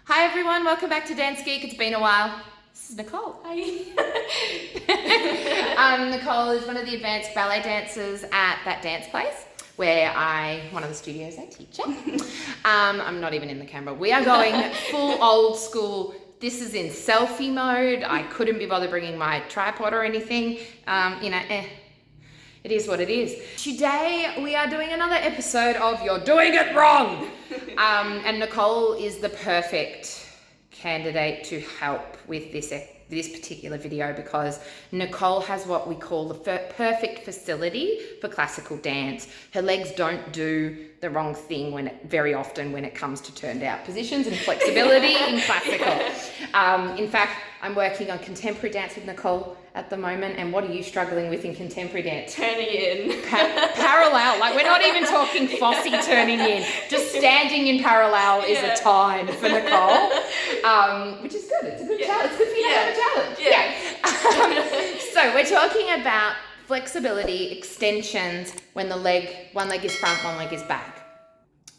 Hi everyone, welcome back to Dance Geek. It's been a while. This is Nicole. Hi. Nicole is one of the advanced ballet dancers at that dance place where one of the studios I teach at. I'm not even in the camera. We are going full old school. This is in selfie mode. I couldn't be bothered bringing my tripod or anything. It is what it is. Today we are doing another episode of You're Doing It Wrong. And Nicole is the perfect candidate to help with this particular video because Nicole has what we call the perfect facility for classical dance. Her legs don't do the wrong thing very often when it comes to turned out positions and flexibility in classical. In fact, I'm working on contemporary dance with Nicole at the moment, and what are you struggling with in contemporary dance? Turning in. Parallel, like we're not even talking Fosse turning in, just standing in parallel is a time for Nicole, which is good. It's a good challenge. It's good for you to have a challenge. So we're talking about flexibility, extensions when one leg is front, one leg is back,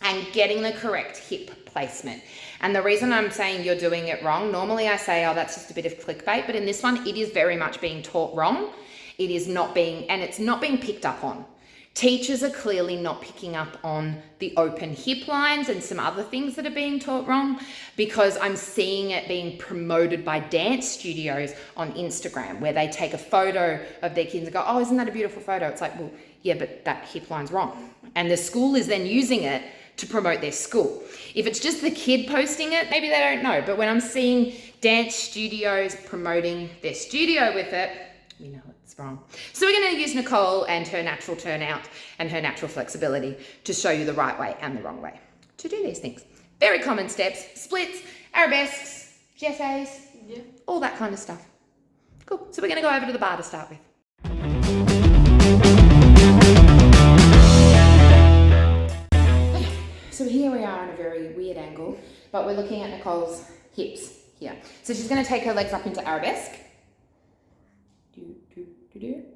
and getting the correct hip placement. And the reason I'm saying you're doing it wrong, normally I say, oh, that's just a bit of clickbait, but in this one, it is very much being taught wrong. It's not being picked up on. Teachers are clearly not picking up on the open hip lines and some other things that are being taught wrong because I'm seeing it being promoted by dance studios on Instagram where they take a photo of their kids and go, oh, isn't that a beautiful photo? It's like, well, yeah, but that hip line's wrong. And the school is then using it to promote their school. If it's just the kid posting it, maybe they don't know. But when I'm seeing dance studios promoting their studio with it, we know it's wrong. So we're going to use Nicole and her natural turnout and her natural flexibility to show you the right way and the wrong way to do these things. Very common steps: splits, arabesques, jetés, all that kind of stuff. Cool. So we're going to go over to the bar to start with. So here we are on a very weird angle, but we're looking at Nicole's hips here. So she's going to take her legs up into arabesque.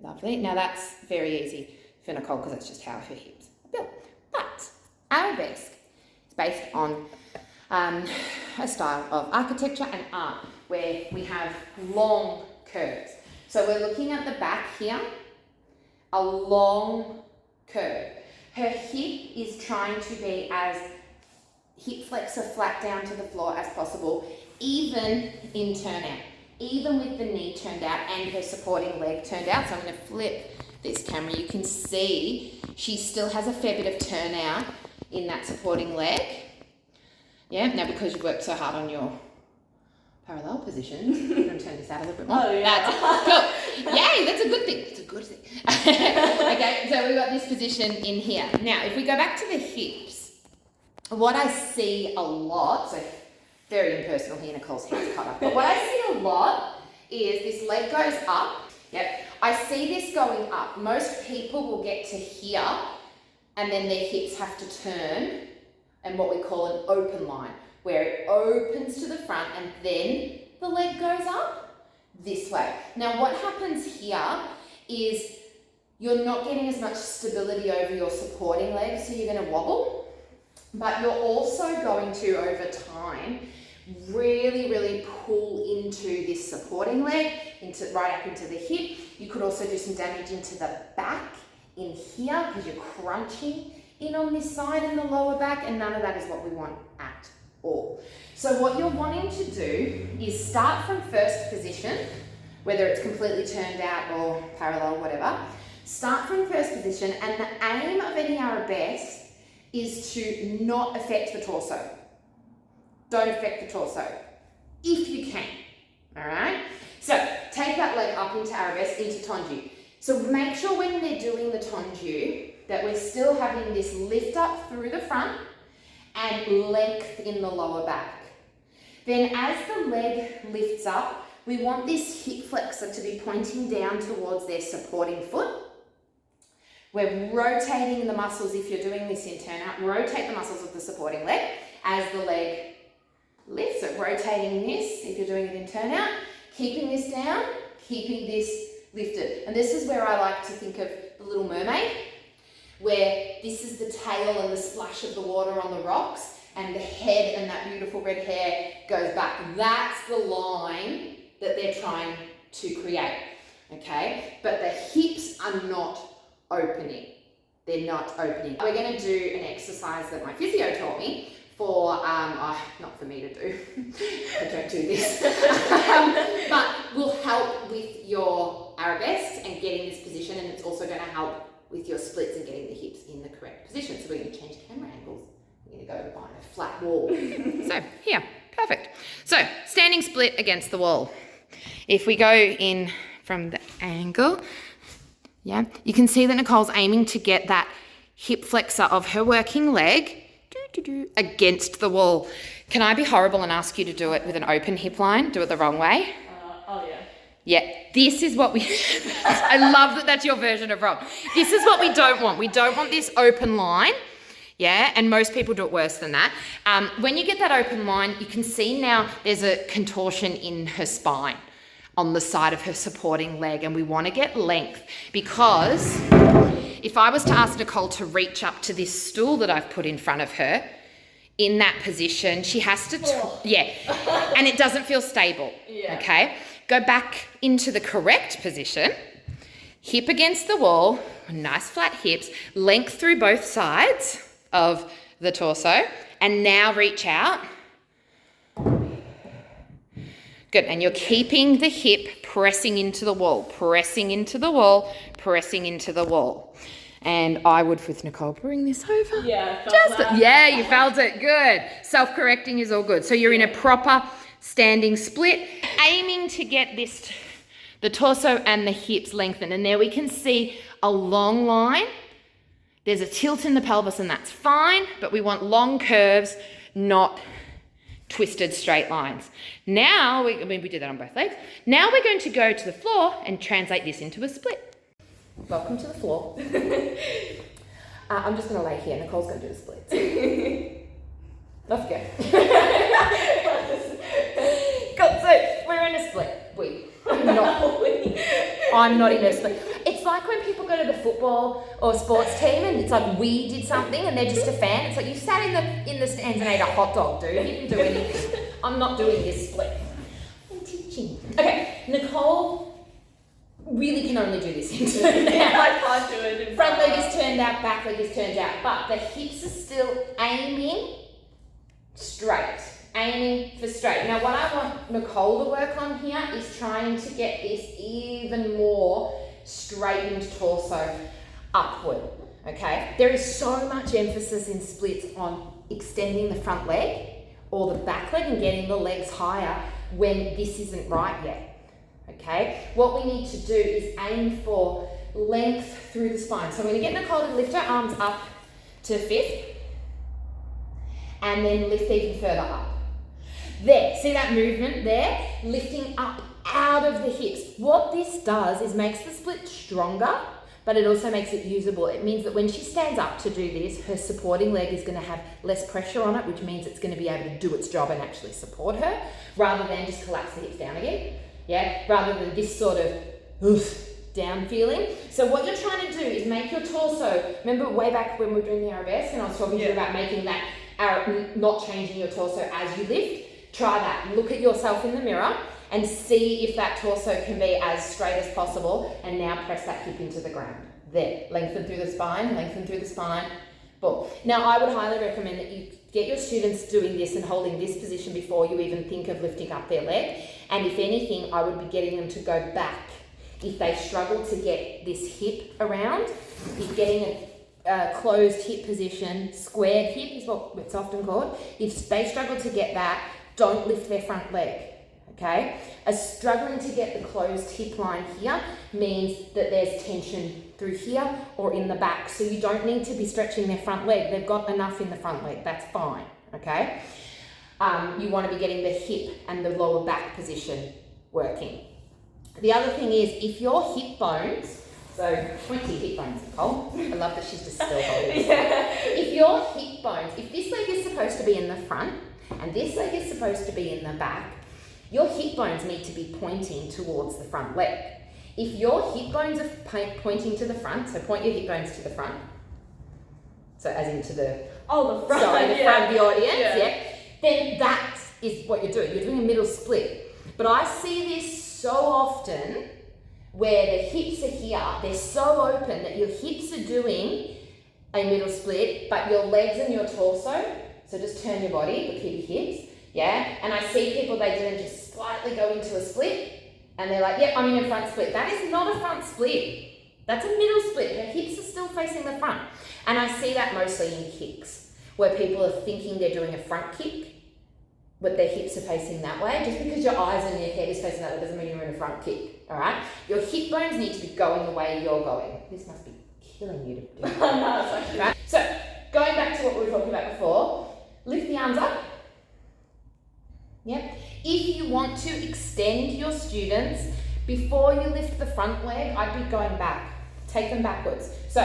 Lovely. Now that's very easy for Nicole because that's just how her hips are built. But arabesque is based on a style of architecture and art where we have long curves. So we're looking at the back here, a long curve. Her hip is trying to be as hip flexor flat down to the floor as possible, even in turnout, even with the knee turned out and her supporting leg turned out. So I'm going to flip this camera. You can see she still has a fair bit of turnout in that supporting leg. Yeah, now because you've worked so hard on your parallel position, I'm going to turn this out a little bit more. Oh, yeah. That's cool. Yay, that's a good thing. It's a good thing. Okay, so we've got this position in here. Now, if we go back to the hips, what I see a lot, so very impersonal here, Nicole's hair's cut up, but what I see a lot is this leg goes up. Yep, I see this going up. Most people will get to here and then their hips have to turn and what we call an open line, where it opens to the front and then the leg goes up this way. Now what happens here is you're not getting as much stability over your supporting leg, so you're going to wobble, but you're also going to, over time, really, really pull into this supporting leg, right up into the hip. You could also do some damage into the back in here because you're crunching in on this side in the lower back, and none of that is what we want at all. So what you're wanting to do is start from first position, whether it's completely turned out or parallel, whatever. Start from first position, and the aim of any arabesque is to not affect the torso. Don't affect the torso, if you can, all right? So take that leg up into arabesque, into tendu. So make sure when they're doing the tendu that we're still having this lift up through the front and length in the lower back. Then as the leg lifts up, we want this hip flexor to be pointing down towards their supporting foot. We're rotating the muscles, if you're doing this in turnout, rotate the muscles of the supporting leg as the leg lifts. So rotating this, if you're doing it in turnout, keeping this down, keeping this lifted. And this is where I like to think of The Little Mermaid, where this is the tail and the splash of the water on the rocks, and the head and that beautiful red hair goes back. That's the line that they're trying to create, okay? But the hips are not opening. They're not opening. We're going to do an exercise that my physio taught me for, not for me to do, I don't do this, but will help with your arabesques and getting this position, and it's also going to help with your splits and getting the hips in the correct position. So we're going to change camera angles. We're going to go behind a flat wall. So here, perfect. So standing split against the wall. If we go in from the angle, yeah, you can see that Nicole's aiming to get that hip flexor of her working leg against the wall. Can I be horrible and ask you to do it with an open hip line? Do it the wrong way? Oh yeah. Yeah, this is what we, I love that that's your version of wrong. This is what we don't want. We don't want this open line. Yeah, and most people do it worse than that. When you get that open line, you can see now there's a contortion in her spine on the side of her supporting leg, and we want to get length, because if I was to ask Nicole to reach up to this stool that I've put in front of her, in that position, she has to, and it doesn't feel stable, okay? Go back into the correct position, hip against the wall, nice flat hips, length through both sides of the torso, and now reach out. Good, and you're keeping the hip pressing into the wall, pressing into the wall, pressing into the wall. And I would, with Nicole, bring this over. Yeah, I felt that. Yeah, you felt it, good. Self-correcting is all good. So you're in a proper standing split, aiming to get this, the torso and the hips lengthened. And there we can see a long line. There's a tilt in the pelvis, and that's fine, but we want long curves, not twisted straight lines. Now, we do that on both legs. Now we're going to go to the floor and translate this into a split. Welcome to the floor. I'm just going to lay here. Nicole's going to do the splits. Let's go. Good, so we're in a split. I'm not in a split. It's like when people go to the football or sports team and it's like we did something and they're just a fan. It's like you sat in the stands and ate a hot dog, dude. You didn't do anything. I'm not doing this split. I'm teaching. Okay, Nicole really can only do this into I can't do it. Front leg is turned out, back leg is turned out, but the hips are still aiming straight. Aiming for straight. Now what I want Nicole to work on here is trying to get this even more straightened torso upward, okay? There is so much emphasis in splits on extending the front leg or the back leg and getting the legs higher when this isn't right yet, okay? What we need to do is aim for length through the spine. So I'm going to get Nicole to lift her arms up to fifth and then lift even further up. There, see that movement there? Lifting up out of the hips. What this does is makes the split stronger, but it also makes it usable. It means that when she stands up to do this, her supporting leg is going to have less pressure on it, which means it's going to be able to do its job and actually support her, rather than just collapse the hips down again. Yeah, rather than this sort of down feeling. So what you're trying to do is make your torso, remember way back when we were doing the arabesque and I was talking to you about making that, not changing your torso as you lift. Try that. Look at yourself in the mirror and see if that torso can be as straight as possible, and now press that hip into the ground. There. Lengthen through the spine, lengthen through the spine. Boom. Now I would highly recommend that you get your students doing this and holding this position before you even think of lifting up their leg. And if anything, I would be getting them to go back. If they struggle to get this hip around, if getting a closed hip position, squared hip is what it's often called. If they struggle to get that, don't lift their front leg, okay? Struggling to get the closed hip line here means that there's tension through here or in the back, so you don't need to be stretching their front leg. They've got enough in the front leg, that's fine, okay? You want to be getting the hip and the lower back position working. The other thing is, if your hip bones, so 20 hip bones, Nicole. I love that she's just still holding this. If your hip bones, if this leg is supposed to be in the front, and this leg is supposed to be in the back, your hip bones need to be pointing towards the front leg. If your hip bones are pointing to the front, so point your hip bones to the front, so as into the Oh, the front. Sorry, the front of the audience, Yeah. then that is what you're doing. You're doing a middle split. But I see this so often where the hips are here, they're so open that your hips are doing a middle split, but your legs and your torso, so just turn your body, but keep your hips, and I see people, they do just slightly go into a split, and they're like, I'm in a front split. That is not a front split. That's a middle split. Your hips are still facing the front. And I see that mostly in kicks, where people are thinking they're doing a front kick, but their hips are facing that way. Just because your eyes and your head is facing that way doesn't mean you're in a front kick, all right? Your hip bones need to be going the way you're going. This must be killing you to do. No, it's actually. Right? So, going back to what we were talking about before, lift the arms up. Yep. If you want to extend your students, before you lift the front leg, I'd be going back. Take them backwards. So,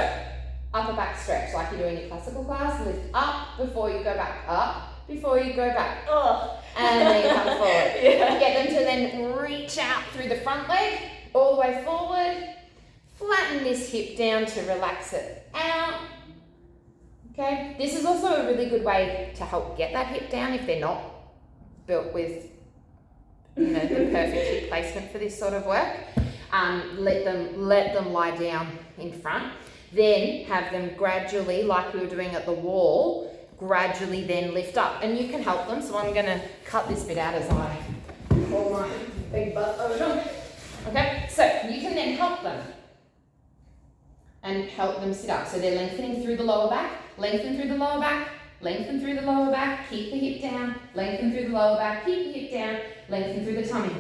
upper back stretch, like you do in your classical class. Lift up before you go back. Up before you go back. Oh. And then you come forward. Get them to then reach out through the front leg, all the way forward. Flatten this hip down to relax it out. Okay. This is also a really good way to help get that hip down if they're not built with the perfect hip placement for this sort of work. Let them lie down in front. Then have them gradually, like we were doing at the wall, gradually then lift up. And you can help them. So I'm going to cut this bit out as I pull my big butt over. Okay, so you can then help them and help them sit up. So they're lengthening through the lower back, lengthen through the lower back, lengthen through the lower back, keep the hip down, lengthen through the lower back, keep the hip down, lengthen through the tummy.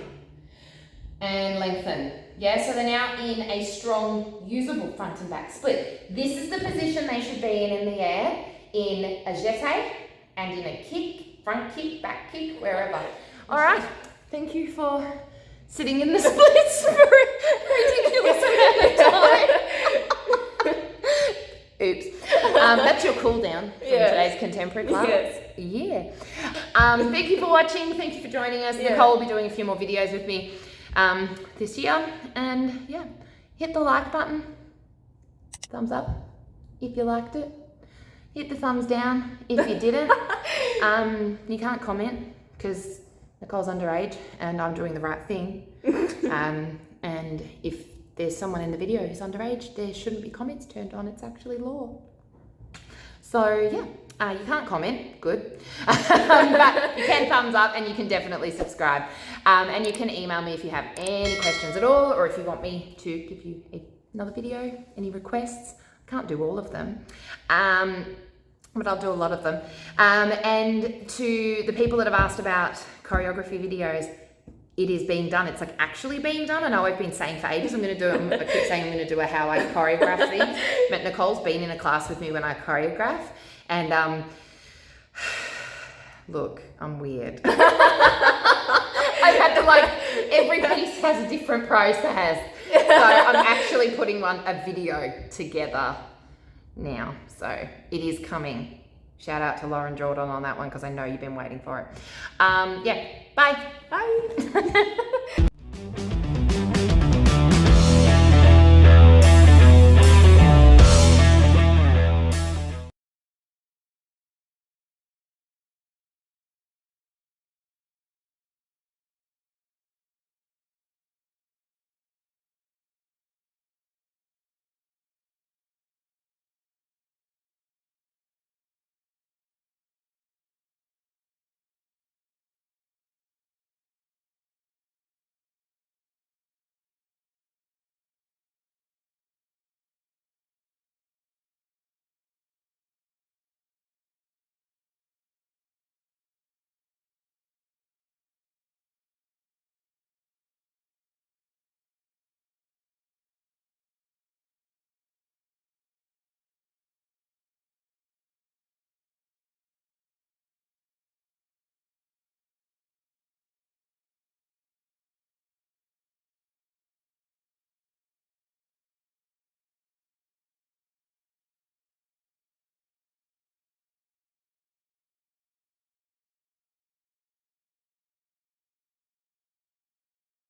And lengthen. So they're now in a strong, usable front and back split. This is the position they should be in the air, in a jete and in a kick, front kick, back kick, wherever. All right, thank you for sitting in the splits for a ridiculous amount of time. Oops. That's your cool down from today's contemporary class. Yes. Thank you for watching. Thank you for joining us. Nicole will be doing a few more videos with me this year. And hit the like button. Thumbs up if you liked it. Hit the thumbs down if you didn't. You can't comment because Nicole's underage and I'm doing the right thing. And if there's someone in the video who's underage, there shouldn't be comments turned on. It's actually law. So you can't comment, good. But you can thumbs up and you can definitely subscribe. And you can email me if you have any questions at all, or if you want me to give you another video, any requests. Can't do all of them, but I'll do a lot of them. And to the people that have asked about choreography videos, it is being done. It's like actually being done. I know I've been saying for ages, I keep saying I'm going to do a how I choreograph things. But Nicole's been in a class with me when I choreograph. And look, I'm weird. I've had to every piece has a different process. So I'm actually putting a video together now. So it is coming. Shout out to Lauren Jordan on that one because I know you've been waiting for it. Bye. Bye.